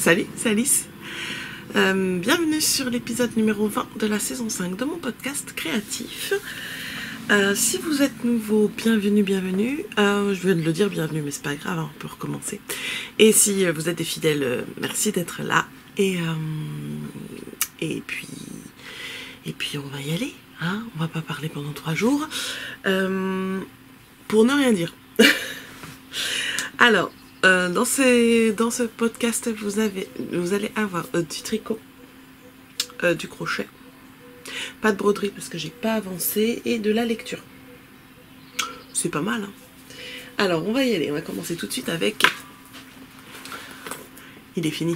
Salut, c'est Alice. Bienvenue sur l'épisode numéro 20 de la saison 5 de mon podcast créatif. Si vous êtes nouveau, bienvenue. Je viens de le dire, bienvenue, mais c'est pas grave, on peut recommencer. Et si vous êtes des fidèles, merci d'être là. Et puis on va y aller. Hein, on va pas parler pendant 3 jours. Pour ne rien dire. Alors, dans ce podcast, vous allez avoir du tricot, du crochet, pas de broderie parce que j'ai pas avancé, et de la lecture. C'est pas mal, hein. Alors, on va y aller. On va commencer tout de suite avec... Il est fini.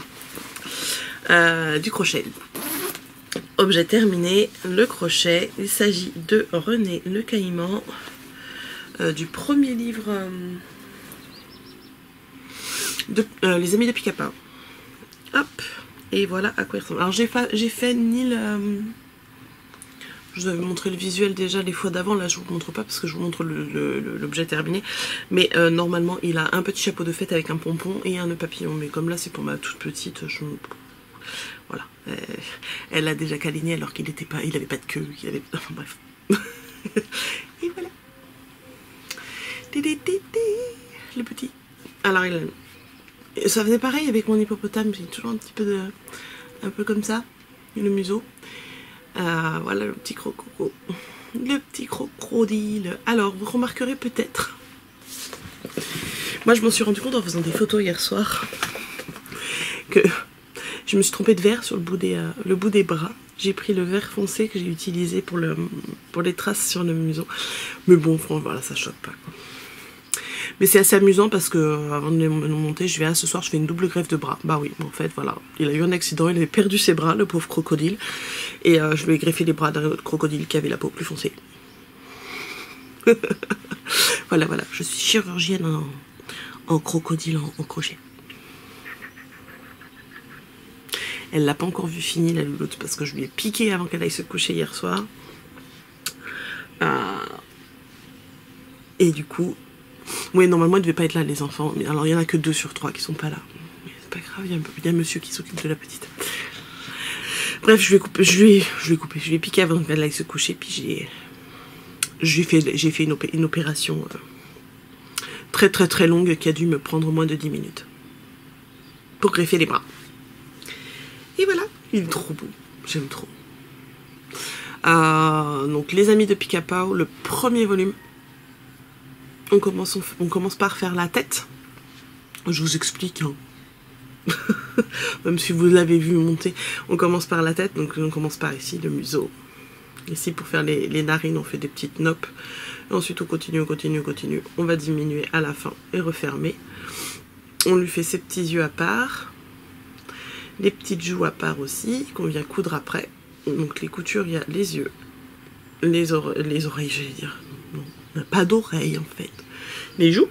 Du crochet. Objet terminé, le crochet. Il s'agit de René Le Caïman, du premier livre... Les Amis de Pic-à-Pain. Hop, et voilà à quoi il ressemble. Alors j'ai fait ni le... Je vous avais montré le visuel déjà les fois d'avant, là je vous le montre pas parce que je vous montre l'objet terminé. Mais normalement il a un petit chapeau de fête avec un pompon et un nœud papillon. Mais comme là c'est pour ma toute petite, voilà. Elle a déjà câliné alors qu'il n'était pas... Il avait pas de queue, il avait... Enfin, bref. Et voilà. Le petit. Alors il a... Ça faisait pareil avec mon hippopotame, j'ai toujours un petit peu de... un peu comme ça, le museau. Voilà le petit croco. Le petit crocodile. Alors, vous remarquerez peut-être... Moi, je m'en suis rendu compte en faisant des photos hier soir que je me suis trompée de vert sur le bout des bras. J'ai pris le vert foncé que j'ai utilisé pour les traces sur le museau. Mais bon, voilà, ça choque pas, quoi. Mais c'est assez amusant parce que avant de les monter, ce soir je fais une double greffe de bras. Bah oui, en fait, voilà. Il a eu un accident, il avait perdu ses bras, le pauvre crocodile. Et je lui ai greffé les bras d'un autre crocodile qui avait la peau plus foncée. Voilà. Je suis chirurgienne en crocodile en crochet. Elle l'a pas encore vu fini, la louloute, parce que je lui ai piqué avant qu'elle aille se coucher hier soir. Et du coup... Oui, normalement, il ne devait pas être là, les enfants. Alors, il n'y en a que 2 sur 3 qui sont pas là. Mais c'est pas grave, il y a monsieur qui s'occupe de la petite. Bref, je lui ai piqué avant qu'elle aille se coucher, puis j'ai fait une opération très très très longue qui a dû me prendre moins de 10 minutes. Pour greffer les bras. Et voilà, il est trop beau. J'aime trop. Donc, Les Amis de Pic-à-Pain, le premier volume. On commence par faire la tête. Je vous explique, hein. Même si vous l'avez vu monter, on commence par la tête. Donc on commence par ici, le museau. Ici, pour faire les narines, on fait des petites nopes. Et ensuite, on continue. On va diminuer à la fin et refermer. On lui fait ses petits yeux à part. Les petites joues à part aussi, qu'on vient coudre après. Donc les coutures, il y a les yeux, les oreilles, j'allais dire. Non, on n'a pas d'oreilles en fait. Les joues.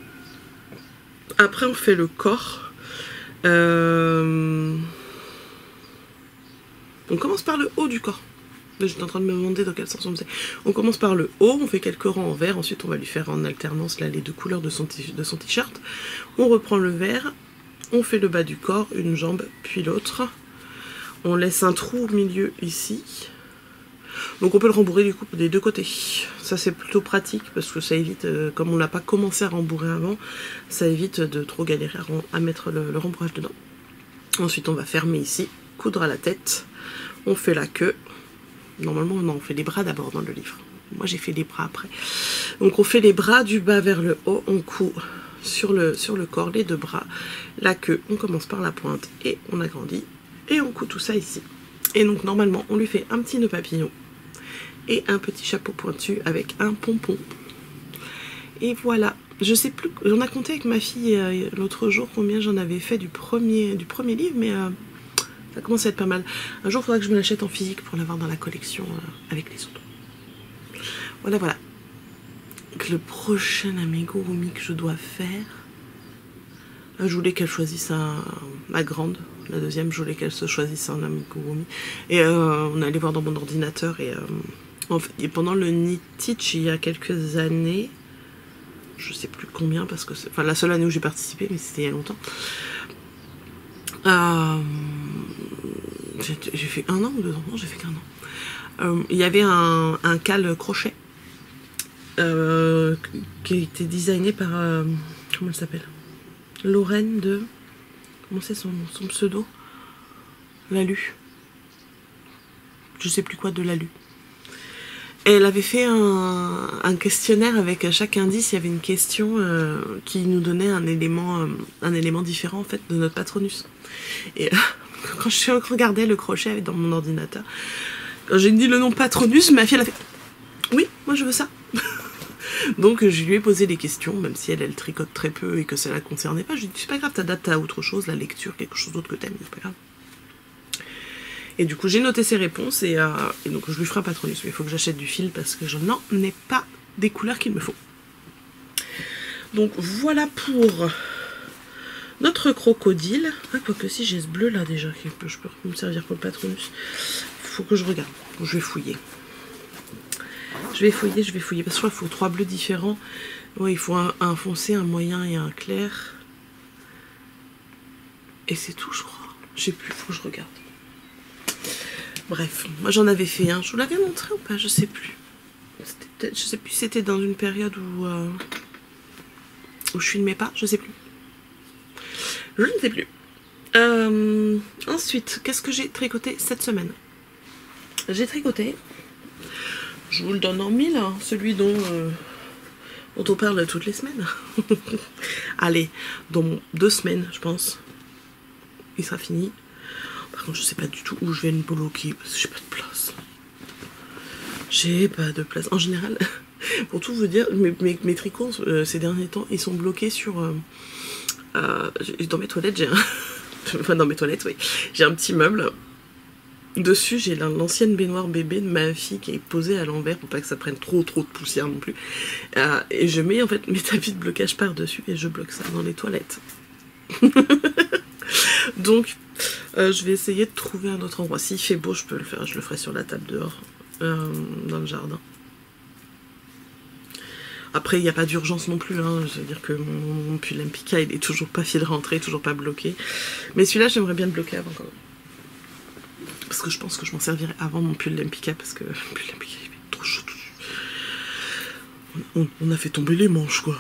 Après, on fait le corps. On commence par le haut du corps. J'étais en train de me demander dans quel sens on faisait. On commence par le haut, on fait quelques rangs en vert. Ensuite, on va lui faire en alternance là, les 2 couleurs de son t-shirt. On reprend le vert. On fait le bas du corps, une jambe, puis l'autre. On laisse un trou au milieu ici. Donc on peut le rembourrer du coup des 2 côtés. Ça c'est plutôt pratique parce que ça évite, comme on n'a pas commencé à rembourrer avant, ça évite de trop galérer à mettre le rembourrage dedans. Ensuite on va fermer ici, coudre à la tête, on fait la queue. Normalement non, on fait les bras d'abord dans le livre. Moi j'ai fait les bras après. Donc on fait les bras du bas vers le haut, on coud sur le corps, les 2 bras, la queue, on commence par la pointe et on agrandit et on coud tout ça ici. Et donc normalement on lui fait un petit nœud papillon et un petit chapeau pointu avec un pompon. Et voilà. Je sais plus, j'en ai compté avec ma fille l'autre jour combien j'en avais fait du premier livre, mais ça commence à être pas mal. Un jour il faudra que je me l'achète en physique pour l'avoir dans la collection avec les autres. Voilà. Le prochain amigurumi que je dois faire, je voulais qu'elle choisisse ma grande. La deuxième, je voulais qu'elle se choisisse un amigurumi. Et on est allé voir dans mon ordinateur et... En fait, et pendant le Knit Teach, il y a quelques années, je sais plus combien, parce que la seule année où j'ai participé, mais c'était il y a longtemps, J'ai fait 1 an ou 2 ans? Non, j'ai fait qu'1 an. Il y avait un cal crochet qui a été designé par... comment elle s'appelle? Lorraine de... Comment c'est son pseudo? Lalu. Je sais plus quoi de Lalu. Et elle avait fait un questionnaire avec chaque indice, il y avait une question qui nous donnait un élément différent en fait de notre patronus. Et quand je regardais le crochet dans mon ordinateur, quand j'ai dit le nom patronus, ma fille elle a fait « Oui, moi je veux ça !» Donc je lui ai posé des questions, même si elle tricote très peu et que ça la concernait pas. Je lui ai dit « C'est pas grave, t'adaptes à autre chose, la lecture, quelque chose d'autre que t'aimes, c'est pas grave. » Et du coup, j'ai noté ses réponses et donc je lui ferai un patronus. Mais il faut que j'achète du fil parce que je n'en ai pas des couleurs qu'il me faut. Donc voilà pour notre crocodile. Ah, quoique si j'ai ce bleu là déjà, je peux me servir pour le patronus. Il faut que je regarde. Je vais fouiller. Je vais fouiller parce que je crois qu'il faut 3 bleus différents. Ouais, il faut un foncé, un moyen et un clair. Et c'est tout, je crois. Je sais plus, il faut que je regarde. Bref, moi j'en avais fait un. Je vous l'avais montré ou pas? Je sais plus. Je sais plus si c'était dans une période où je filmais pas. Je sais plus. Je ne sais plus. Ensuite, qu'est-ce que j'ai tricoté cette semaine? J'ai tricoté. Je vous le donne en mille, hein, celui dont on parle toutes les semaines. Allez, dans 2 semaines, je pense. Il sera fini. Par contre, je sais pas du tout où je vais me bloquer parce que j'ai pas de place. J'ai pas de place. En général, pour tout vous dire, mes tricots ces derniers temps, ils sont bloqués sur... dans mes toilettes, j'ai un... enfin, dans mes toilettes, oui. J'ai un petit meuble. Dessus, j'ai l'ancienne baignoire bébé de ma fille qui est posée à l'envers pour pas que ça prenne trop de poussière non plus. Et je mets en fait mes tapis de blocage par-dessus et je bloque ça dans les toilettes. Donc, je vais essayer de trouver un autre endroit. S'il fait beau, je peux le faire. Je le ferai sur la table dehors, dans le jardin. Après, il n'y a pas d'urgence non plus. Hein. Je veux dire que mon pull Empika, il est toujours pas fait de rentrer, toujours pas bloqué. Mais celui-là, j'aimerais bien le bloquer avant quand même. Parce que je pense que je m'en servirai avant mon pull Empika, parce que le pull Empika, il fait trop chaud. On a fait tomber les manches, quoi.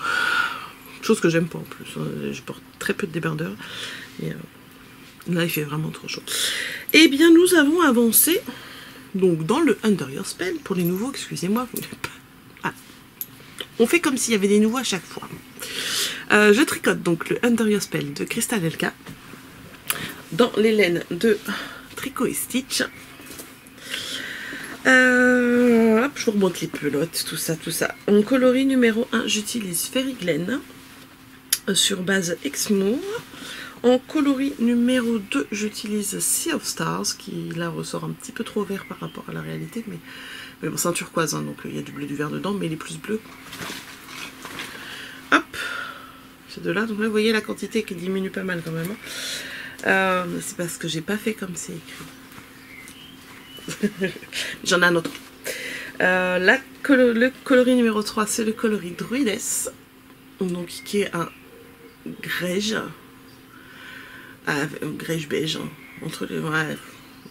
Chose que j'aime pas en plus. Je porte très peu de débardeurs. Et là, il fait vraiment trop chaud. Eh bien, nous avons avancé donc dans le Under Your Spell. Pour les nouveaux, excusez-moi. Ah. On fait comme s'il y avait des nouveaux à chaque fois. Je tricote donc le Under Your Spell de Crystal Elka dans les laines de Tricot et Stitch. Hop, je vous remonte les pelotes, tout ça, tout ça. En coloris numéro 1, j'utilise Fairy Glen sur base Exmoor. En coloris numéro 2, j'utilise Sea of Stars, qui là ressort un petit peu trop vert par rapport à la réalité, mais bon, c'est un turquoise, hein, donc il y a du bleu, du vert dedans, mais il est plus bleu. Hop, ces deux-là, donc là, vous voyez la quantité qui diminue pas mal quand même. Hein. C'est parce que j'ai pas fait comme c'est écrit. J'en ai un autre. Le coloris numéro 3, c'est le coloris Druides, donc qui est un grège. Grège beige, hein, entre les, ouais,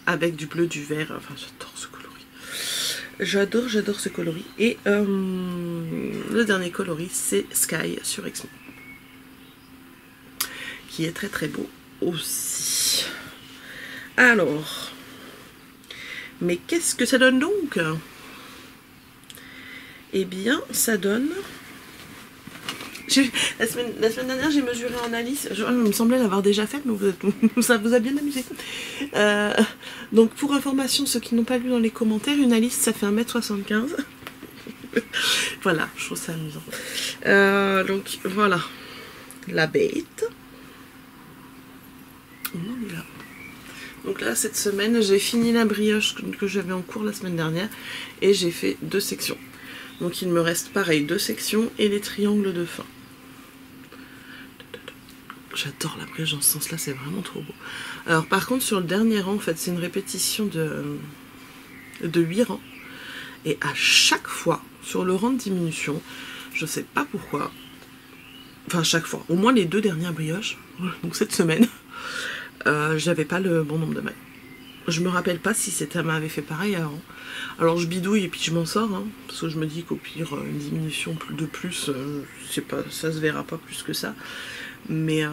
avec du bleu, du vert. Enfin, j'adore ce coloris. J'adore ce coloris. Et le dernier coloris, c'est Sky sur Exmo, qui est très très beau aussi. Alors, mais qu'est-ce que ça donne donc? Eh bien, ça donne... La semaine dernière, j'ai mesuré en Alice. Il me semblait l'avoir déjà fait, mais ça vous a bien amusé. Donc, pour information, ceux qui n'ont pas lu dans les commentaires, une Alice, ça fait 1m75. Voilà, je trouve ça amusant. Donc, voilà. La bête. Donc là, cette semaine, j'ai fini la brioche que j'avais en cours la semaine dernière. Et j'ai fait 2 sections. Donc, il me reste pareil, 2 sections et les triangles de fin. J'adore la brioche dans ce sens-là, c'est vraiment trop beau. Alors par contre, sur le dernier rang, en fait, c'est une répétition de 8 rangs. Et à chaque fois, sur le rang de diminution, je sais pas pourquoi, enfin à chaque fois, au moins les 2 dernières brioches, donc cette semaine, j'avais pas le bon nombre de mailles. Je me rappelle pas si ça m'avait fait pareil avant. Alors je bidouille et puis je m'en sors, hein, parce que je me dis qu'au pire, une diminution de plus, pas, ça se verra pas plus que ça. Mais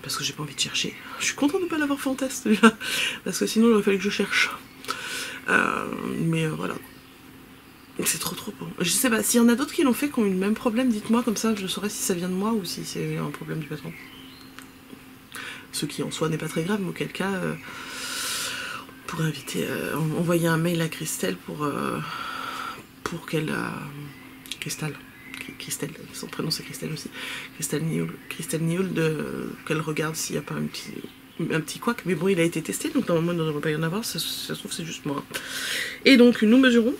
parce que j'ai pas envie de chercher. Je suis contente de ne pas l'avoir fait en test déjà, parce que sinon il aurait fallu que je cherche. Mais voilà. C'est trop beau. Je sais pas, s'il y en a d'autres qui l'ont fait, qui ont eu le même problème, dites-moi, comme ça je saurais si ça vient de moi ou si c'est un problème du patron. Ce qui en soi n'est pas très grave, mais auquel cas, on pourrait inviter, envoyer un mail à Christelle pour qu'elle... Christelle, son prénom c'est Christelle aussi, Christelle Nioul, qu'elle regarde s'il n'y a pas un petit couac, mais bon il a été testé, donc normalement il ne devrait pas y en avoir, ça se trouve c'est juste moi. Et donc nous mesurons,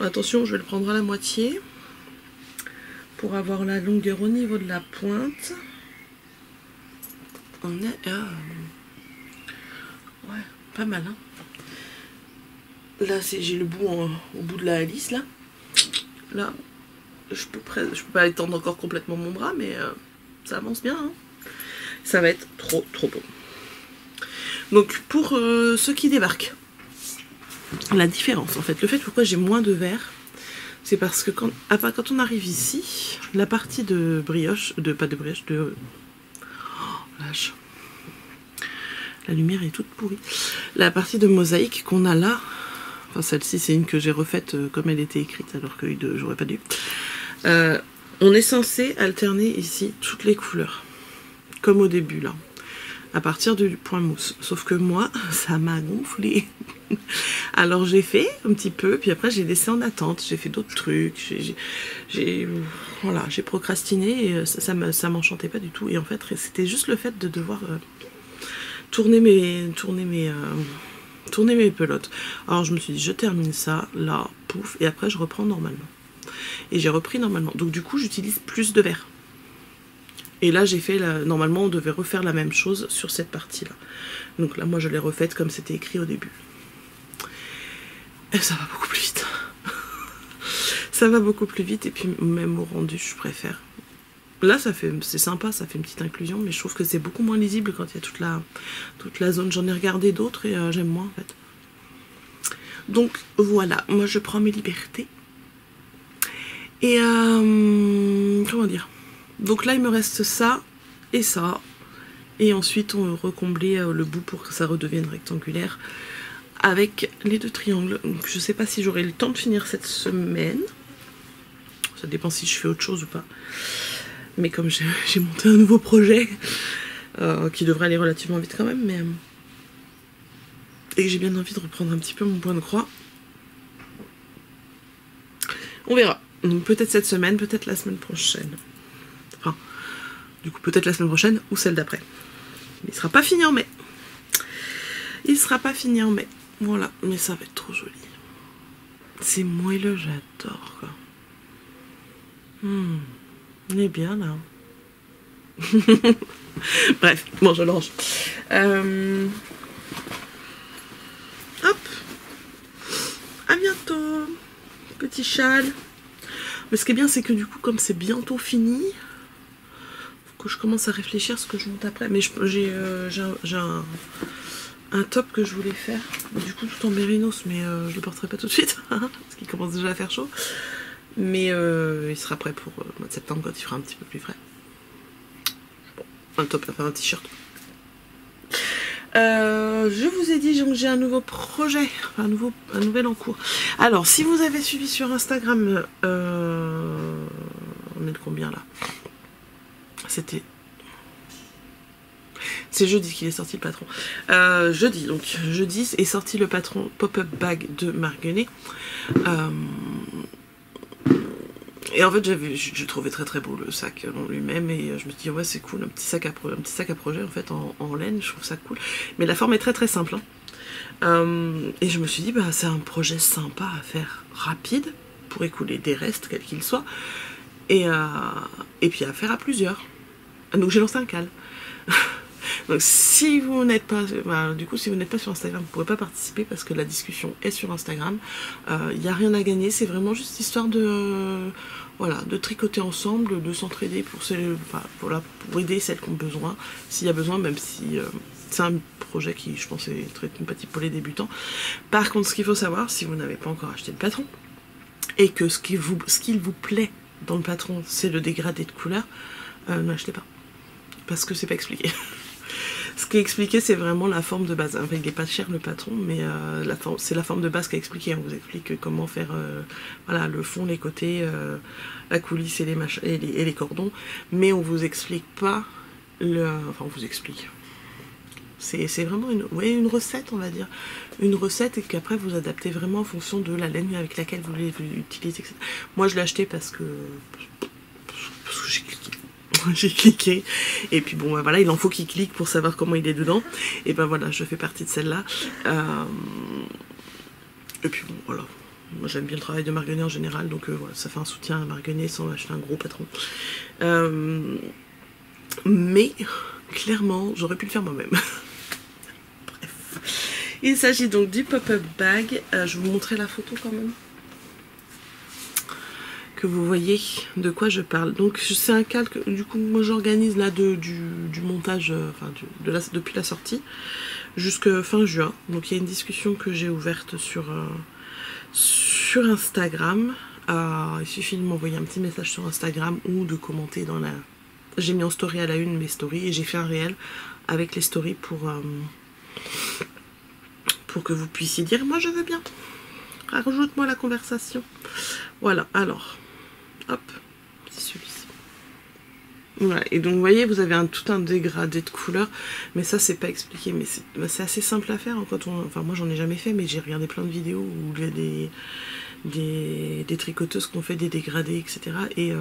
attention je vais le prendre à la moitié, pour avoir la longueur au niveau de la pointe. On est ouais, pas mal hein. Là j'ai le bout au bout de la lisse là. Là, je peux pas étendre encore complètement mon bras, mais ça avance bien. Hein. Ça va être trop beau. Donc pour ceux qui débarquent, la différence en fait, le fait pourquoi j'ai moins de verre, c'est parce que quand on arrive ici, la partie de brioche, oh, lâche. La lumière est toute pourrie. La partie de mosaïque qu'on a là, enfin celle-ci c'est une que j'ai refaite comme elle était écrite alors que j'aurais pas dû. On est censé alterner ici toutes les couleurs, comme au début là, à partir du point mousse. Sauf que moi, ça m'a gonflé. Alors j'ai fait un petit peu, puis après j'ai laissé en attente, j'ai fait d'autres trucs, voilà, j'ai procrastiné et ça m'enchantait pas du tout. Et en fait c'était juste le fait de devoir tourner mes pelotes. Alors je me suis dit je termine ça, là, pouf, et après je reprends normalement. Et j'ai repris normalement. Donc du coup j'utilise plus de verre. Et là j'ai fait, normalement on devait refaire la même chose sur cette partie là. Donc là moi je l'ai refaite comme c'était écrit au début. Et ça va beaucoup plus vite. Ça va beaucoup plus vite et puis même au rendu je préfère. Là c'est sympa, ça fait une petite inclusion, mais je trouve que c'est beaucoup moins lisible quand il y a toute la zone. J'en ai regardé d'autres et j'aime moins en fait. Donc voilà, moi je prends mes libertés. Et comment dire, donc là il me reste ça et ça. Et ensuite on va recombler le bout pour que ça redevienne rectangulaire avec les deux triangles. Donc je sais pas si j'aurai le temps de finir cette semaine. Ça dépend si je fais autre chose ou pas. Mais comme j'ai monté un nouveau projet qui devrait aller relativement vite quand même, mais et que j'ai bien envie de reprendre un petit peu mon point de croix. On verra. Donc peut-être cette semaine, peut-être la semaine prochaine. Enfin, du coup peut-être la semaine prochaine ou celle d'après. Mais il sera pas fini en mai. Il sera pas fini en mai. Voilà, mais ça va être trop joli. C'est moelleux, j'adore quoi. On est bien là. Bref, bon je range. Hop. À bientôt. Petit châle. Mais ce qui est bien c'est que du coup comme c'est bientôt fini, faut que je commence à réfléchir à ce que je monte après. Mais j'ai un top que je voulais faire, du coup tout en mérinos, mais je le porterai pas tout de suite, parce qu'il commence déjà à faire chaud. Mais il sera prêt pour le mois de septembre quand il fera un petit peu plus frais. Bon, un top, enfin un t-shirt. Je vous ai dit que j'ai un nouveau projet, un nouvel en cours. Alors, si vous avez suivi sur Instagram, on est de combien là? C'est jeudi qu'il est sorti le patron. Jeudi est sorti le patron pop-up bag de Marguerite. Et en fait, je trouvais très beau le sac en lui-même et je me suis dit ouais c'est cool, un petit sac à projet en fait en laine, je trouve ça cool. Mais la forme est très simple. Hein. Et je me suis dit bah c'est un projet sympa à faire rapide pour écouler des restes quels qu'ils soient et puis à faire à plusieurs. Donc j'ai lancé un cal. Donc si vous n'êtes pas, bah, du coup si vous n'êtes pas sur Instagram, vous ne pourrez pas participer parce que la discussion est sur Instagram. Il n'y a rien à gagner, c'est vraiment juste histoire de, voilà, de tricoter ensemble, de s'entraider pour, enfin, voilà, pour aider celles qui ont besoin, s'il y a besoin, même si c'est un projet qui, je pense, est très compatible pour les débutants. Par contre, ce qu'il faut savoir, si vous n'avez pas encore acheté le patron, et que ce qu'il vous plaît dans le patron, c'est le dégradé de couleur, n'achetez pas. Parce que c'est pas expliqué. Ce qui est expliqué, c'est vraiment la forme de base. Enfin, il n'est pas cher le patron, mais c'est la forme de base qui est expliquée. On vous explique comment faire voilà, le fond, les côtés, la coulisse et les cordons. Mais on vous explique pas enfin, on vous explique. C'est vraiment une recette, on va dire. Une recette et qu'après vous adaptez vraiment en fonction de la laine avec laquelle vous voulez l'utiliser, etc. Moi, je l'ai acheté parce que j'ai cliqué. J'ai cliqué. Et puis bon, ben voilà, il en faut qu'il clique pour savoir comment il est dedans. Et ben voilà, je fais partie de celle-là. Et puis bon, voilà. Moi, j'aime bien le travail de Marguerite en général. Donc voilà, ça fait un soutien à Marguerite sans acheter un gros patron. Mais clairement, j'aurais pu le faire moi-même. Il s'agit donc du pop-up bag. Je vais vous montrer la photo quand même. Que vous voyez de quoi je parle. Donc c'est un calque, du coup moi j'organise là du montage, enfin depuis la sortie jusqu'à fin juin. Donc il y a une discussion que j'ai ouverte sur Instagram. Il suffit de m'envoyer un petit message sur Instagram ou de commenter dans la... J'ai mis en story à la une mes stories et j'ai fait un réel avec les stories pour que vous puissiez dire moi je veux bien. Rajoute-moi la conversation. Voilà, alors hop, c'est celui-ci. Voilà, et donc vous voyez, vous avez tout un dégradé de couleurs, mais ça c'est pas expliqué, mais c'est assez simple à faire quand enfin moi j'en ai jamais fait, mais j'ai regardé plein de vidéos où il y a des tricoteuses qui ont fait des dégradés, etc. Et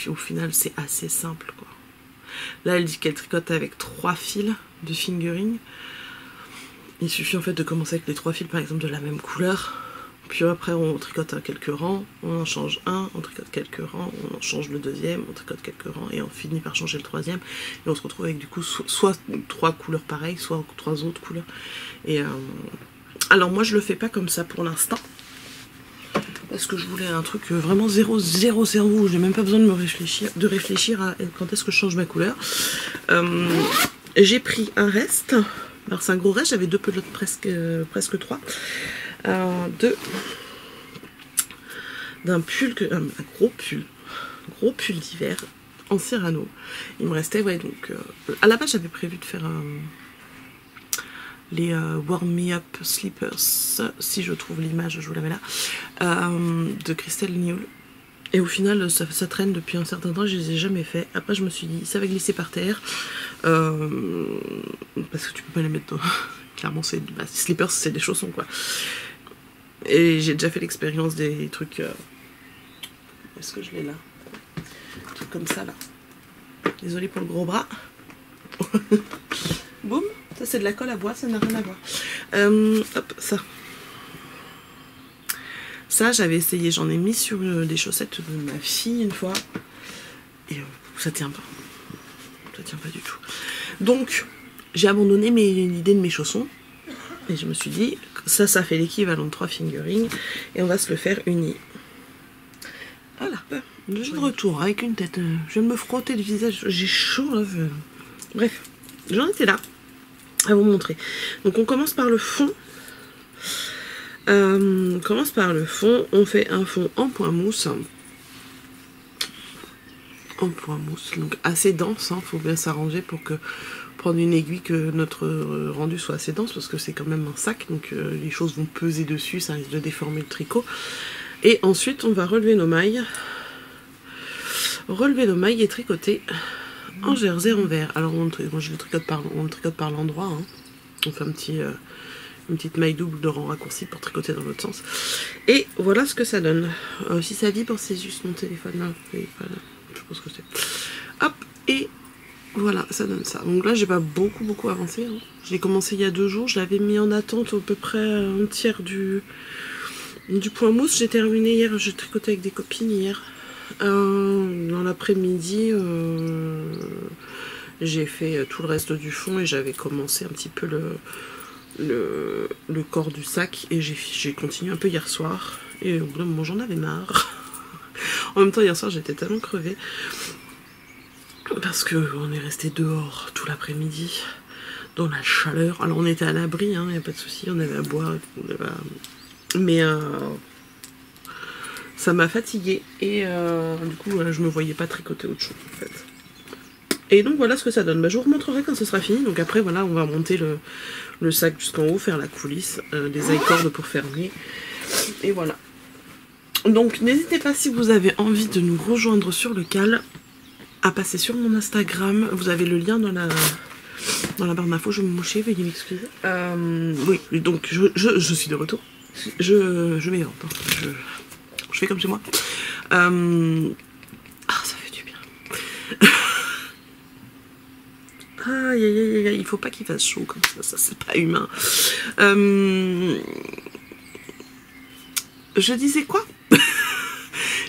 au final c'est assez simple quoi. Là elle dit qu'elle tricote avec 3 fils de fingering. Il suffit en fait de commencer avec les 3 fils par exemple de la même couleur. Puis après on tricote quelques rangs, on en change un, on tricote quelques rangs, on en change le deuxième, on tricote quelques rangs et on finit par changer le troisième. Et on se retrouve avec du coup soit 3 couleurs pareilles, soit 3 autres couleurs. Et alors moi je le fais pas comme ça pour l'instant. Parce que je voulais un truc vraiment 0, 0, 0, où j'ai même pas besoin de réfléchir à quand est-ce que je change ma couleur. J'ai pris un reste. Alors c'est un gros reste, j'avais 2 pelotes presque 3. D'un pull, un gros pull d'hiver en Cyrano. Il me restait, ouais, donc à la base j'avais prévu de faire les Warm Me Up Slippers, si je trouve l'image je vous la mets là, de Christelle Nioul. Et au final ça traîne depuis un certain temps, je les ai jamais fait. Après je me suis dit ça va glisser par terre, parce que tu peux pas les mettre dans... Clairement c'est slippers, c'est des chaussons quoi. Et j'ai déjà fait l'expérience des trucs... Est-ce que je l'ai là? Des trucs comme ça, là. Désolée pour le gros bras. Boum. Ça, c'est de la colle à bois, ça n'a rien à voir. Hop, ça. Ça, j'avais essayé. J'en ai mis sur des chaussettes de ma fille une fois. Et ça tient pas. Ça tient pas du tout. Donc, j'ai abandonné l'idée de mes chaussons. Et je me suis dit, ça fait l'équivalent de 3 fingering. Et on va se le faire uni. Voilà. Je suis de retour avec une tête. Je viens de me frotter le visage. J'ai chaud là. Bref, j'en étais là à vous montrer. Donc on commence par le fond. On fait un fond en point mousse. En point mousse. Donc assez dense. Faut bien s'arranger pour que... prendre une aiguille que notre rendu soit assez dense parce que c'est quand même un sac donc les choses vont peser dessus, ça risque de déformer le tricot. Et ensuite on va relever nos mailles et tricoter en jersey envers. Alors moi je le tricote par l'endroit, hein. On fait une petite maille double de rang raccourci pour tricoter dans l'autre sens. Et voilà ce que ça donne. Si ça vibre, c'est juste mon téléphone là. Je pense que c'est... Hop, et voilà, ça donne ça. Donc là, j'ai pas beaucoup avancé. Hein. J'ai commencé il y a 2 jours. Je l'avais mis en attente à peu près un tiers du point mousse. J'ai terminé hier. J'ai tricoté avec des copines hier. Dans l'après-midi, j'ai fait tout le reste du fond et j'avais commencé un petit peu le corps du sac et j'ai continué un peu hier soir et au bout d'un moment j'en avais marre. En même temps hier soir j'étais tellement crevée parce qu'on est resté dehors tout l'après-midi dans la chaleur. Alors on était à l'abri, hein, y a pas de souci, on avait à boire, mais ça m'a fatiguée et du coup je me voyais pas tricoter autre chose en fait. Et donc voilà ce que ça donne. Bah, je vous remontrerai quand ce sera fini. Donc après voilà, on va monter le sac jusqu'en haut, faire la coulisse, des high-cordes pour fermer. Et voilà. Donc n'hésitez pas si vous avez envie de nous rejoindre sur le cal à passer sur mon Instagram. Vous avez le lien dans la barre d'infos. Je vais me moucher, veuillez m'excuser. Oui, donc je suis de retour. Je vais vendre. Je fais comme chez moi. Ah, ça fait du bien. Aïe, aïe, aïe, aïe, il faut pas qu'il fasse chaud comme ça c'est pas humain. Je disais quoi?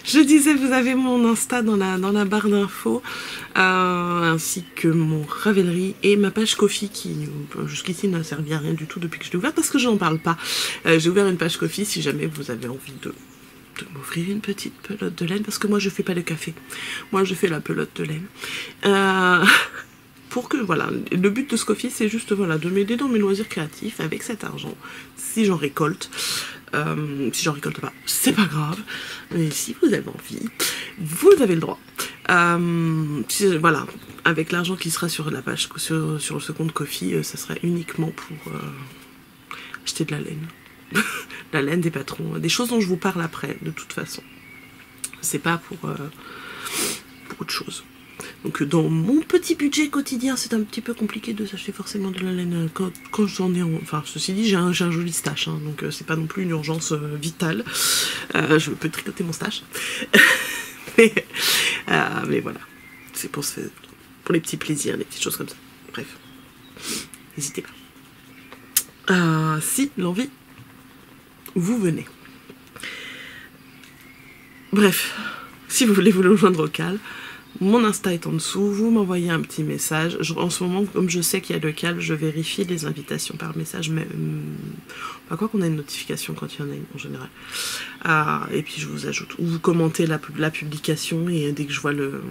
Je disais, vous avez mon Insta dans la barre d'infos, ainsi que mon Ravelry et ma page Ko-fi qui, jusqu'ici, n'a servi à rien du tout depuis que je l'ai ouverte parce que je n'en parle pas. J'ai ouvert une page Ko-fi si jamais vous avez envie de m'offrir une petite pelote de laine parce que moi je fais pas le café. Moi je fais la pelote de laine. Pour que, voilà, le but de ce Ko-fi, c'est juste, voilà, de m'aider dans mes loisirs créatifs avec cet argent, si j'en récolte. Si j'en récolte pas, c'est pas grave, mais si vous avez envie, vous avez le droit. Voilà, avec l'argent qui sera sur la page, sur ce compte Ko-fi, ça sera uniquement pour acheter de la laine. La laine des patrons, des choses dont je vous parle après, de toute façon. C'est pas pour autre chose. Donc dans mon petit budget quotidien, c'est un petit peu compliqué de s'acheter forcément de la laine quand j'en ai... Enfin, ceci dit, j'ai un joli stash, hein, donc c'est pas non plus une urgence vitale. Je peux tricoter mon stash. mais voilà, c'est pour les petits plaisirs, les petites choses comme ça. Bref, n'hésitez pas. Si l'envie, vous venez. Bref, si vous voulez vous rejoindre au cal, mon Insta est en dessous, vous m'envoyez un petit message. En ce moment, comme je sais qu'il y a le cal, je vérifie les invitations par message, mais pas quoi qu'on a une notification quand il y en a une en général. Et puis je vous ajoute, ou vous commentez la publication et dès que je vois le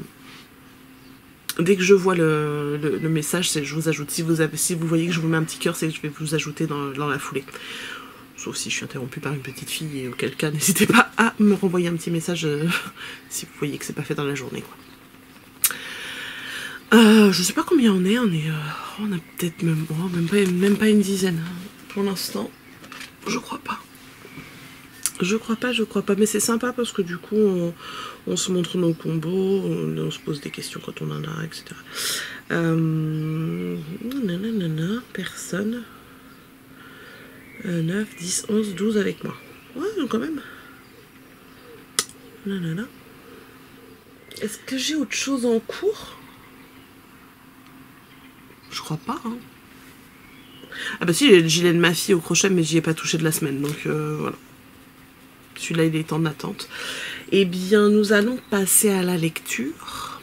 message, je vous ajoute. Si vous voyez que je vous mets un petit cœur, c'est que je vais vous ajouter dans la foulée. Sauf si je suis interrompue par une petite fille, et auquel cas, n'hésitez pas à me renvoyer un petit message si vous voyez que c'est pas fait dans la journée, quoi. Je sais pas combien on a peut-être même pas une dizaine hein. Pour l'instant. Je crois pas, mais c'est sympa parce que du coup on se montre nos combos, on se pose des questions quand on en a, etc. Personne. 9, 10, 11, 12 avec moi. Ouais, quand même. Est-ce que j'ai autre chose en cours? Je crois pas, hein. Ah bah si, j'ai le gilet de ma fille au crochet, mais j'y ai pas touché de la semaine, donc voilà. Celui-là, il est en attente. Eh bien, nous allons passer à la lecture.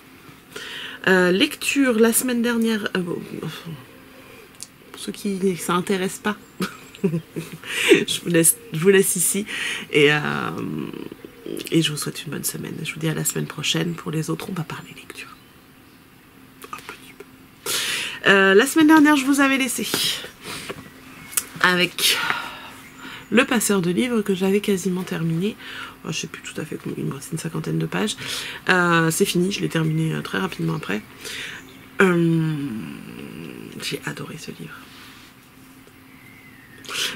Lecture, la semaine dernière... pour ceux qui ne s'intéressent pas, je vous laisse ici. Et je vous souhaite une bonne semaine. Je vous dis à la semaine prochaine. Pour les autres, on va parler lecture. La semaine dernière, je vous avais laissé avec Le Passeur de livres que j'avais quasiment terminé. Je sais plus tout à fait combien, il me reste une 50aine de pages. C'est fini, je l'ai terminé très rapidement après. J'ai adoré ce livre.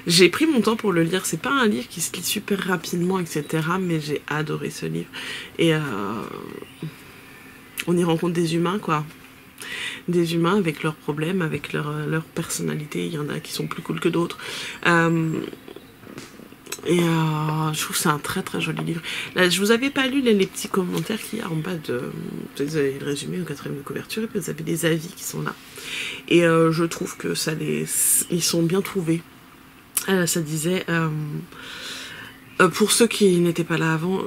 J'ai pris mon temps pour le lire. C'est pas un livre qui se lit super rapidement, etc. Mais j'ai adoré ce livre. Et on y rencontre des humains, quoi. Des humains avec leurs problèmes, avec leur personnalité. Il y en a qui sont plus cool que d'autres. Je trouve que c'est un très très joli livre. Là, je vous avais pas lu les petits commentaires qu'il y a en bas de... Vous avez le résumé au 4e de couverture et puis vous avez des avis qui sont là. Et je trouve que ils sont bien trouvés. Ça disait... pour ceux qui n'étaient pas là avant...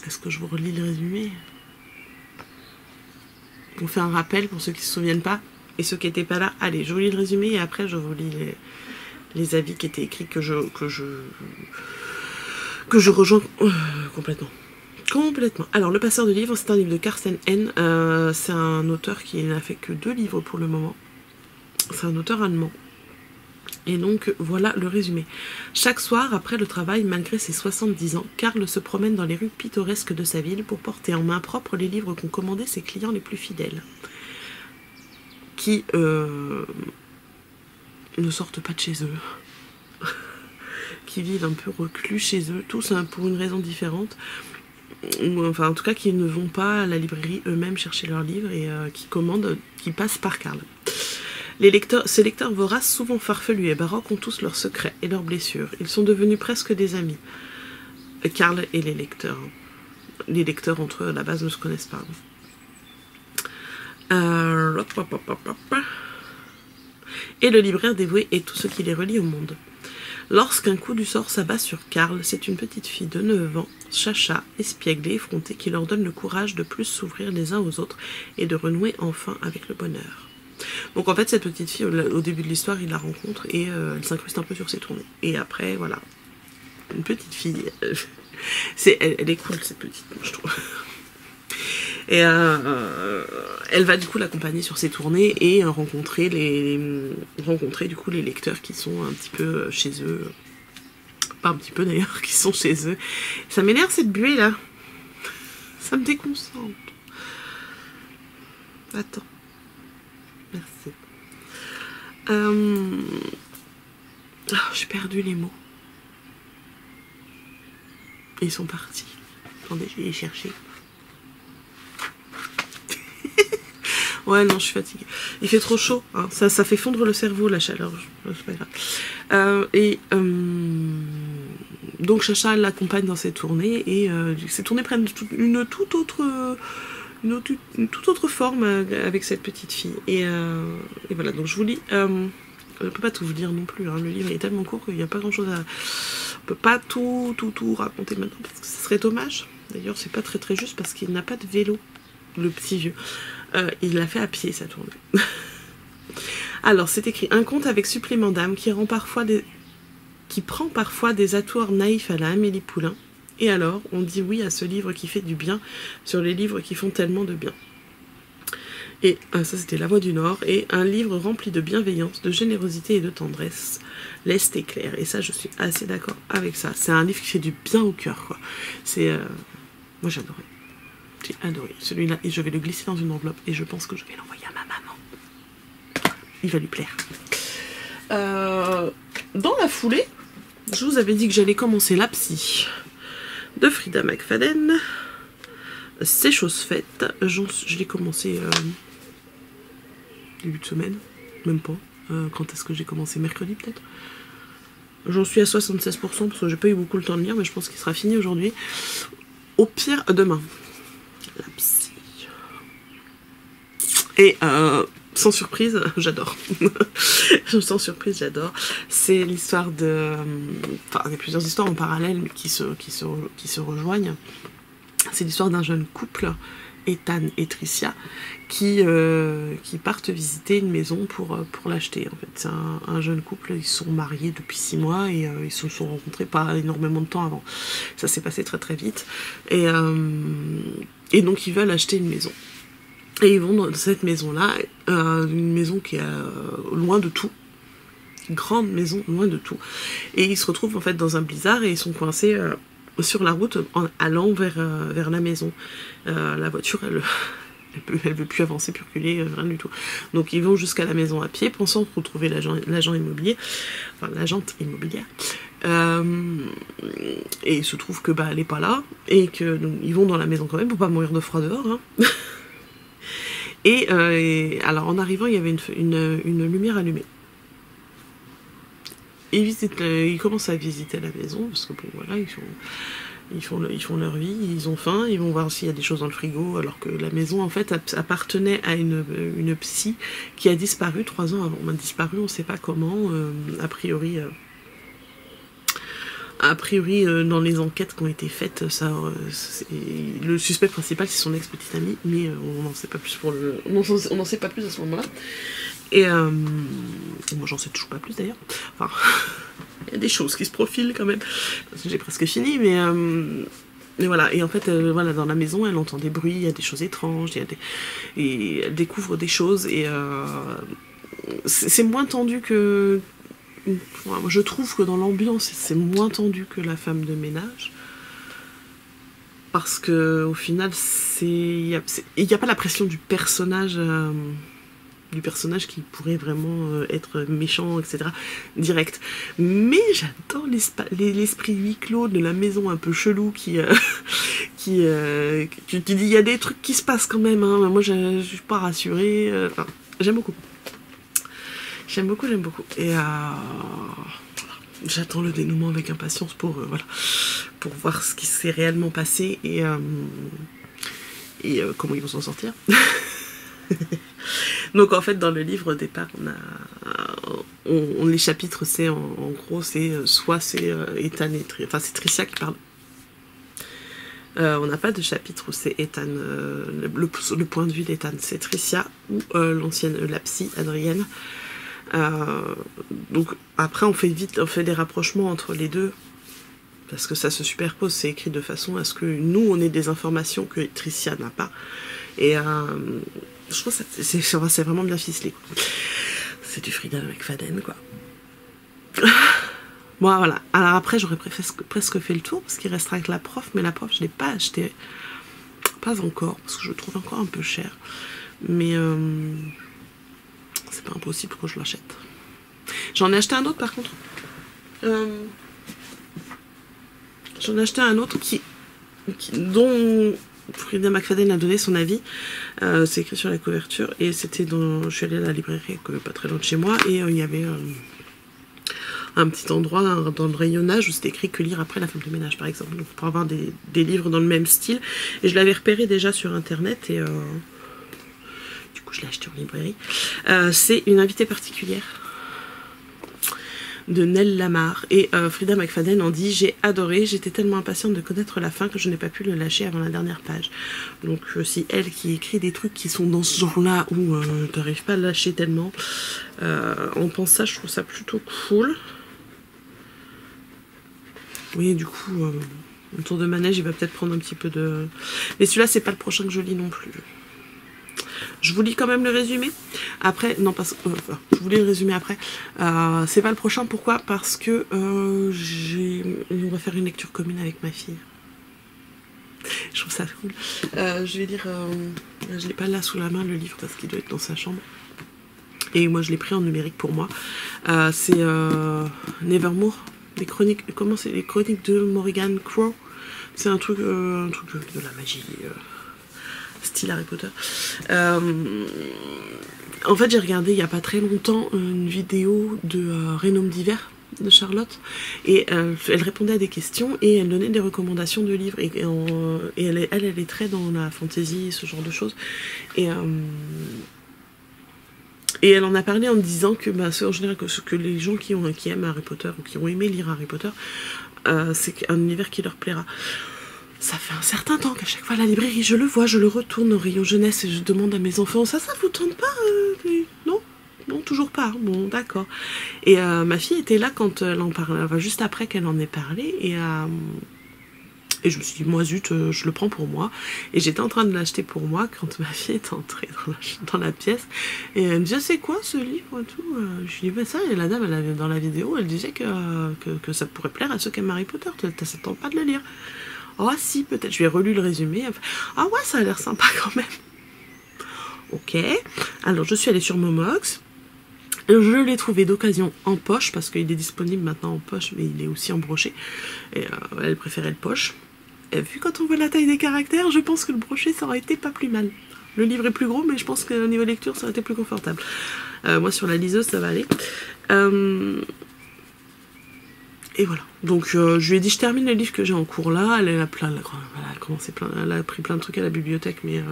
Est-ce que je vous relis le résumé ? on fait un rappel pour ceux qui ne se souviennent pas. Et ceux qui n'étaient pas là, allez, je vous lis le résumé et après je vous lis les avis qui étaient écrits que je rejoins complètement. Complètement. Alors, Le Passeur de livres, c'est un livre de Carsten Henn. C'est un auteur qui n'a fait que 2 livres pour le moment. C'est un auteur allemand. Et donc, voilà le résumé. Chaque soir, après le travail, malgré ses 70 ans, Karl se promène dans les rues pittoresques de sa ville pour porter en main propre les livres qu'ont commandés ses clients les plus fidèles. Qui ne sortent pas de chez eux. Qui vivent un peu reclus chez eux, tous pour une raison différente. Enfin, en tout cas, qui ne vont pas à la librairie eux-mêmes chercher leurs livres et qui commandent, qui passent par Karl. Ces lecteurs voraces, souvent farfelus et baroques, ont tous leurs secrets et leurs blessures. Ils sont devenus presque des amis. Karl et les lecteurs. Les lecteurs entre eux, à la base, ne se connaissent pas. Et le libraire dévoué est tout ce qui les relie au monde. Lorsqu'un coup du sort s'abat sur Karl, c'est une petite fille de 9 ans, chacha, espiègle et effrontée, qui leur donne le courage de plus s'ouvrir les uns aux autres et de renouer enfin avec le bonheur. Donc en fait, cette petite fille, au début de l'histoire, il la rencontre et elle s'incruste un peu sur ses tournées. Et après, voilà, une petite fille, elle est cool cette petite, je trouve. Et elle va du coup l'accompagner sur ses tournées et rencontrer du coup les lecteurs qui sont un petit peu chez eux. Pas un petit peu d'ailleurs, qui sont chez eux. Ça m'énerve cette buée là. Ça me déconcentre. Attends. Merci. J'ai perdu les mots. Ils sont partis. Attendez, je vais les chercher. Ouais, non, je suis fatiguée. Il fait trop chaud. Hein. Ça fait fondre le cerveau, la chaleur. C'est pas grave. Donc, Chacha l'accompagne dans ses tournées. Et ses tournées prennent une toute autre forme avec cette petite fille. Et voilà, donc je vous lis. Je ne peux pas tout vous lire non plus. Hein. Le livre est tellement court qu'il n'y a pas grand chose à... On peut pas tout raconter maintenant parce que ce serait dommage. D'ailleurs, c'est pas très juste parce qu'il n'a pas de vélo, le petit vieux. Il l'a fait à pied, sa tournée. Alors, c'est écrit un conte avec supplément d'âme qui prend parfois des atours naïfs à la Amélie Poulain. Et alors, on dit oui à ce livre qui fait du bien sur les livres qui font tellement de bien. Et ça, c'était La Voix du Nord. Et un livre rempli de bienveillance, de générosité et de tendresse. Leste et clair. Et ça, je suis assez d'accord avec ça. C'est un livre qui fait du bien au cœur, quoi. C'est... Moi, j'ai adoré. J'ai adoré celui-là. Et je vais le glisser dans une enveloppe. Et je pense que je vais l'envoyer à ma maman. Il va lui plaire. Dans la foulée, je vous avais dit que j'allais commencer La Psy de Frida McFadden. C'est chose faite. Je l'ai commencé début de semaine, même pas. Quand est-ce que j'ai commencé? Mercredi peut-être. J'en suis à 76% parce que j'ai pas eu beaucoup le temps de lire, mais je pense qu'il sera fini aujourd'hui. Au pire, demain. La Psy. Et sans surprise, j'adore. Sans surprise, j'adore. C'est l'histoire de... Enfin, il y a plusieurs histoires en parallèle, mais qui se rejoignent. C'est l'histoire d'un jeune couple, Ethan et Tricia, qui partent visiter une maison pour l'acheter. En fait, c'est un jeune couple, ils sont mariés depuis 6 mois et ils se sont rencontrés pas énormément de temps avant. Ça s'est passé très très vite. Et donc ils veulent acheter une maison. Et ils vont dans cette maison-là, une maison qui est loin de tout. Une grande maison, loin de tout. Et ils se retrouvent en fait dans un blizzard et ils sont coincés sur la route en allant vers la maison. La voiture, elle veut plus avancer, plus reculer, rien du tout. Donc ils vont jusqu'à la maison à pied, pensant retrouver l'agent immobilier, enfin l'agente immobilière. Et il se trouve que elle est pas là, et que donc, ils vont dans la maison quand même pour pas mourir de froid dehors. Hein. Et alors en arrivant, il y avait une lumière allumée. Ils commencent à visiter la maison, parce que bon, voilà, ils font leur vie, ils ont faim, ils vont voir s'il y a des choses dans le frigo, alors que la maison en fait appartenait à une psy qui a disparu 3 ans avant. On a disparu, on ne sait pas comment, a priori a priori, dans les enquêtes qui ont été faites, le suspect principal c'est son ex-petite amie, mais on n'en sait pas plus on n'en sait pas plus à ce moment-là. Et moi j'en sais toujours pas plus d'ailleurs. Enfin, il y a des choses qui se profilent quand même. Parce que j'ai presque fini, mais voilà. Et en fait, voilà, dans la maison, elle entend des bruits, il y a des choses étranges, et elle découvre des choses, et c'est moins tendu que... Moi, je trouve que dans l'ambiance, c'est moins tendu que La femme de ménage. Parce que au final, il n'y a pas la pression du personnage qui pourrait vraiment être méchant, etc. direct. Mais j'adore l'esprit huis clos de la maison un peu chelou qui tu dis il y a des trucs qui se passent quand même, hein. Moi je suis pas rassurée, enfin, j'aime beaucoup. J'aime beaucoup. Et j'attends le dénouement avec impatience pour voir ce qui s'est réellement passé et comment ils vont s'en sortir. Donc en fait dans le livre au départ les chapitres c'est en gros c'est soit c'est Ethan et c'est Tricia qui parle. On n'a pas de chapitre où c'est Ethan, le point de vue d'Ethan, c'est Tricia ou la psy Adrienne. Donc après on fait des rapprochements entre les deux parce que ça se superpose, c'est écrit de façon à ce que nous on ait des informations que Tricia n'a pas, et je trouve que c'est vraiment bien ficelé, quoi. C'est du Frida McFadden, quoi. Bon voilà, alors après j'aurais presque fait le tour parce qu'il restera avec la prof, mais la prof je l'ai pas acheté, pas encore parce que je le trouve encore un peu cher, mais c'est pas impossible que je l'achète. J'en ai acheté un autre par contre. J'en ai acheté un autre dont Frida McFadden a donné son avis. C'est écrit sur la couverture et c'était je suis allée à la librairie pas très loin de chez moi et il y avait un petit endroit dans le rayonnage où c'était écrit que lire après La femme de ménage par exemple, donc pour avoir des livres dans le même style, et je l'avais repéré déjà sur internet et du coup je l'ai acheté en librairie. C'est Une invitée particulière de Nell Lamar, et Frida McFadden en dit: j'ai adoré, j'étais tellement impatiente de connaître la fin que je n'ai pas pu le lâcher avant la dernière page. Donc si elle qui écrit des trucs qui sont dans ce genre là où tu n'arrives pas à le lâcher tellement, on pense ça, je trouve ça plutôt cool. Oui, du coup le tour de manège il va peut-être prendre un petit peu de... Mais celui-là c'est pas le prochain que je lis non plus. Je vous lis quand même le résumé. Après, non, pas, je vous lis le résumé après. C'est pas le prochain, pourquoi? Parce que on va faire une lecture commune avec ma fille. Je trouve ça cool. Je vais dire, je l'ai pas là sous la main le livre parce qu'il doit être dans sa chambre. Et moi je l'ai pris en numérique pour moi. C'est Nevermore, les chroniques. Comment c'est? Les chroniques de Morrigan Crow. C'est un truc de la magie. Style Harry Potter. En fait j'ai regardé il n'y a pas très longtemps une vidéo de Rénome d'hiver de Charlotte, et elle répondait à des questions et elle donnait des recommandations de livres, et elle est très dans la fantasy, ce genre de choses, et elle en a parlé en disant que en général que les gens qui aiment Harry Potter ou qui ont aimé lire Harry Potter, c'est un univers qui leur plaira. Ça fait un certain temps qu'à chaque fois à la librairie, je le vois, je le retourne au rayon jeunesse et je demande à mes enfants: ça vous tente pas Non, toujours pas. Bon, d'accord. Et ma fille était là quand elle en parlait, enfin, juste après qu'elle en ait parlé, et je me suis dit: moi zut, je le prends pour moi. Et j'étais en train de l'acheter pour moi quand ma fille est entrée dans la pièce, et elle me disait: c'est quoi ce livre et tout. Je lui dis: ça, et la dame dans la vidéo elle disait que ça pourrait plaire à ceux qui aiment Harry Potter, ça tente pas de le lire. Oh si, peut-être. Je lui ai relu le résumé. Ah ouais, ça a l'air sympa quand même. Ok. Alors je suis allée sur Momox. Je l'ai trouvé d'occasion en poche, parce qu'il est disponible maintenant en poche, mais il est aussi en brochet. Et elle préférait le poche. Et vu quand on voit la taille des caractères, je pense que le brochet ça aurait été pas plus mal. Le livre est plus gros, mais je pense qu'au niveau lecture ça aurait été plus confortable. Moi sur la liseuse ça va aller. Et voilà, donc je lui ai dit: je termine le livre que j'ai en cours là. Elle a pris plein de trucs à la bibliothèque, mais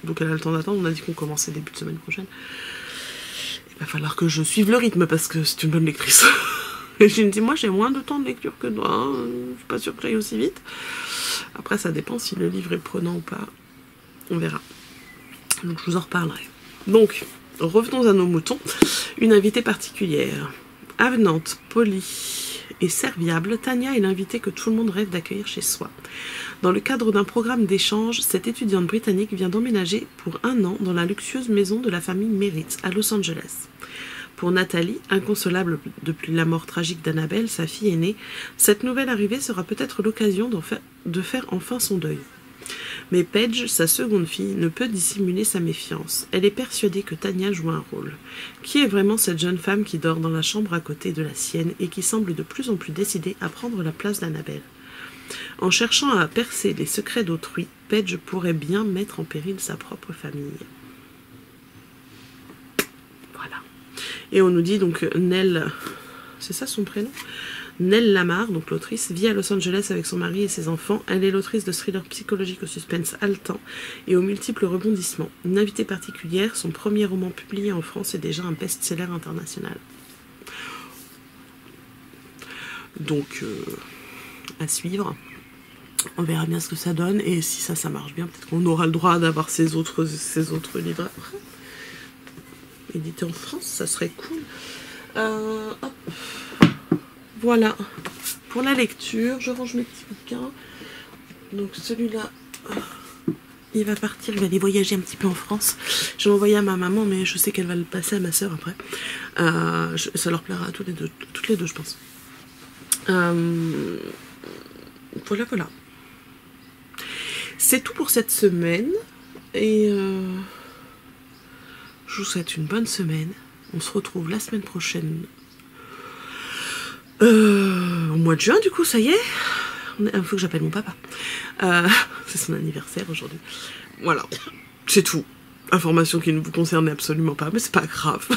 donc elle a le temps d'attendre. On a dit qu'on commençait début de semaine prochaine. Il va falloir que je suive le rythme parce que c'est une bonne lectrice. Et je me dis, moi j'ai moins de temps de lecture que toi, hein. Je suis pas sûre que j'aille aussi vite. Après ça dépend si le livre est prenant ou pas, on verra. Donc je vous en reparlerai. Donc, revenons à nos moutons. Une invitée particulière. Avenante, polie et serviable, Tania est l'invitée que tout le monde rêve d'accueillir chez soi. Dans le cadre d'un programme d'échange, cette étudiante britannique vient d'emménager pour 1 an dans la luxueuse maison de la famille Merritt à Los Angeles. Pour Nathalie, inconsolable depuis la mort tragique d'Annabelle, sa fille aînée, cette nouvelle arrivée sera peut-être l'occasion de faire enfin son deuil. Mais Paige, sa seconde fille, ne peut dissimuler sa méfiance. Elle est persuadée que Tania joue un rôle. Qui est vraiment cette jeune femme qui dort dans la chambre à côté de la sienne et qui semble de plus en plus décidée à prendre la place d'Annabelle? En cherchant à percer les secrets d'autrui, Paige pourrait bien mettre en péril sa propre famille. Voilà. Et on nous dit donc Nell, c'est ça son prénom? Nell Lamar, donc l'autrice, vit à Los Angeles avec son mari et ses enfants. Elle est l'autrice de thrillers psychologiques au suspense haletant et aux multiples rebondissements. Une invitée particulière, son premier roman publié en France est déjà un best-seller international. Donc, à suivre. On verra bien ce que ça donne et si ça marche bien, peut-être qu'on aura le droit d'avoir ces autres livres après. Édité en France, ça serait cool. Hop. Voilà, pour la lecture, je range mes petits bouquins. Donc celui-là, il va partir, il va aller voyager un petit peu en France. Je l'ai envoyé à ma maman, mais je sais qu'elle va le passer à ma soeur après. Ça leur plaira à toutes les deux, je pense. Voilà. C'est tout pour cette semaine. Et je vous souhaite une bonne semaine. On se retrouve la semaine prochaine. Au mois de juin, du coup, ça y est. Il faut que j'appelle mon papa. C'est son anniversaire aujourd'hui. Voilà, c'est tout. Information qui ne vous concerne absolument pas, mais c'est pas grave.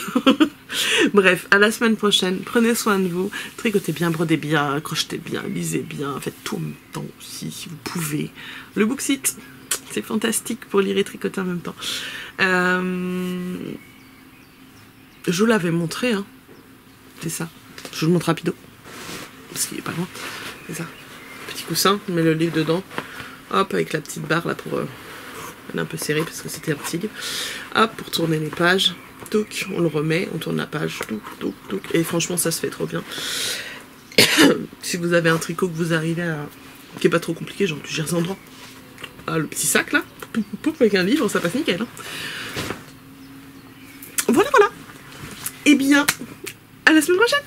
Bref, à la semaine prochaine. Prenez soin de vous. Tricotez bien, brodez bien, crochetez bien, lisez bien. Faites tout en même temps aussi, si vous pouvez. Le Booksite, c'est fantastique pour lire et tricoter en même temps. Je vous l'avais montré, hein. C'est ça. Je vous le montre rapido. Parce qu'il est pas loin. C'est ça. Petit coussin, on met le livre dedans. Hop, avec la petite barre là pour... elle est un peu serrée parce que c'était un petit livre. Hop, pour tourner les pages. Touc, on le remet, on tourne la page. Touc, touc, touc. Et franchement, ça se fait trop bien. Si vous avez un tricot que vous arrivez à... qui est pas trop compliqué, genre plusieurs endroits. Ah, le petit sac là. Avec un livre, ça passe nickel. Hein. Voilà. Eh bien, à la semaine prochaine.